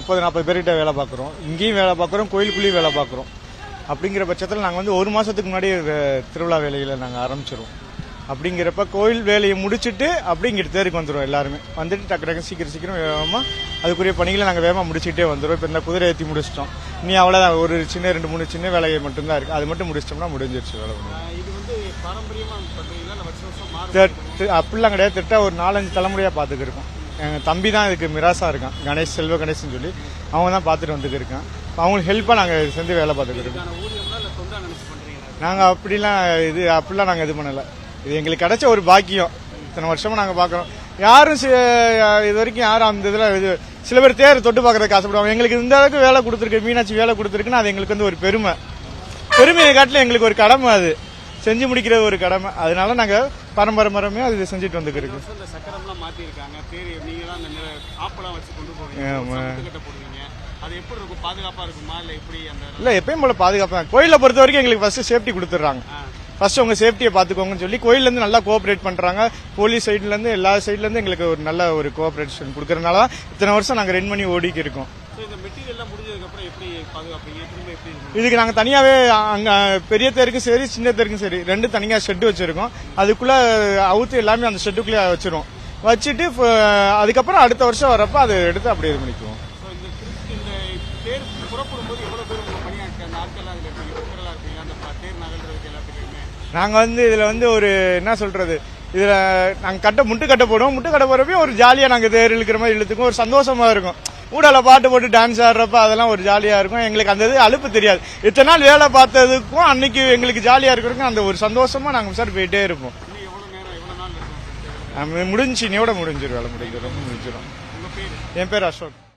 30-40 பேர்கிட்ட வேலை பார்க்குறோம். இங்கேயும் வேலை பார்க்குறோம், கோயிலுக்குள்ளேயும் வேலை பார்க்குறோம். அப்படிங்கிற பட்சத்தில் நாங்கள் வந்து 1 மாதத்துக்கு முன்னாடி திருவிழா வேலைகளை நாங்கள் ஆரம்பிச்சிடுவோம். அப்படிங்கிறப்ப கோயில் வேலையை முடிச்சுட்டு அப்படிங்கிற தேருக்கு வந்துடுவோம். எல்லாருமே வந்துட்டு டக்கு சீக்கிரம் வேகமாக அதுக்குரிய பணிகளை நாங்கள் வேகமாக முடிச்சுட்டே வந்துடுவோம். இப்போ இந்த குதிரை ஏற்றி முடிச்சிட்டோம். நீ அவ்வளோதான், ஒரு சின்ன 2-3 சின்ன வேலையை மட்டும்தான் இருக்குது. அது மட்டும் முடிச்சிட்டோம்னா முடிஞ்சிருச்சு வேலை. அப்படிலாம் கிடையாது. திட்ட ஒரு 4-5 தலைமுறையாக பார்த்துக்கு இருக்கோம். எங்கள் தம்பி தான் இதுக்கு மிராசா இருக்கான், கணேஷ், செல்வ கணேஷ்னு சொல்லி. அவங்க தான் பார்த்துட்டு வந்துட்டு இருக்கான். அவங்களுக்கு ஹெல்ப்பாக நாங்கள் செஞ்சு வேலை பார்த்துட்டு இருக்கோம். நாங்கள் அப்படிலாம் நாங்கள் இது பண்ணலை. இது எங்களுக்கு கிடைச்ச ஒரு பாக்கியம். இத்தனை வருஷமா நாங்கள் பார்க்குறோம். யாரும் இது வரைக்கும் யாரும் அந்த இதில் சில பேர் தேர் தொட்டு பார்க்கறதுக்கு ஆசைப்படுவாங்க. எங்களுக்கு இந்த அளவுக்கு வேலை கொடுத்துருக்கு, மீனாட்சி வேலை கொடுத்துருக்குன்னா அது எங்களுக்கு வந்து ஒரு பெருமையை காட்டில எங்களுக்கு ஒரு கடமை. அது செஞ்சு முடிக்கிறது ஒரு கடமை. அதனால நாங்கள் பரம்பரையாக அது செஞ்சுட்டு வந்துருக்கு. இல்ல எப்பயும் போல பாதுகாப்பா. கோயிலை பொறுத்த வரைக்கும் எங்களுக்கு ஃபர்ஸ்ட் சேஃப்டி கொடுத்துறாங்க. ஃபர்ஸ்ட் உங்க சேஃப்டியை பாத்துக்கோங்கன்னு சொல்லி கோயில்ல இருந்து நல்லா கோஆபரேட் பண்றாங்க. போலீஸ் சைட்ல இருந்து எல்லா சைட்ல இருந்து எங்களுக்கு ஒரு நல்ல ஒரு கோஆபரேஷன் கொடுக்கறதுனால தான் இத்தனை வருஷம் நாங்க ரன் பண்ணி ஓடிக்கு இருக்கோம். இதுக்கு நாங்க தனியாவே அங்க பெரிய தேருக்கும் சரி சின்ன தேருக்கும் சரி 2 தனியா ஷெட் வச்சிருக்கோம். அதுக்குள்ள அவுத்து எல்லாமே அந்த ஷெட்டுக்குள்ளே வச்சிருவோம். வச்சுட்டு அதுக்கப்புறம் அடுத்த வருஷம் வரப்ப அதை எடுத்து அப்படியே இது பண்ணிக்குவோம். நாங்க வந்து இதுல வந்து ஒரு என்ன சொல்றது, இதுல நாங்க முட்டு கட்ட போடுவோம். முட்டு கட்ட போறப்ப ஒரு ஜாலியா நாங்க தேர் இழுக்கிற மாதிரி இழுத்துக்கும். ஒரு சந்தோஷமா இருக்கும். ஊடால பாட்டு போட்டு டான்ஸ் ஆடுறப்ப அதெல்லாம் ஒரு ஜாலியா இருக்கும். எங்களுக்கு அந்த இது அலுப்பு தெரியாது. இத்தனை நாள் வேலை பார்த்ததுக்கும் அன்னைக்கு எங்களுக்கு ஜாலியா இருக்கிறதுக்கும் அந்த ஒரு சந்தோஷமா நாங்க சார் போயிட்டே இருப்போம். முடிஞ்சு இன்னையோட முடிஞ்சிடும். வேலை முடிஞ்சிடும். என் பேர் அசோக்.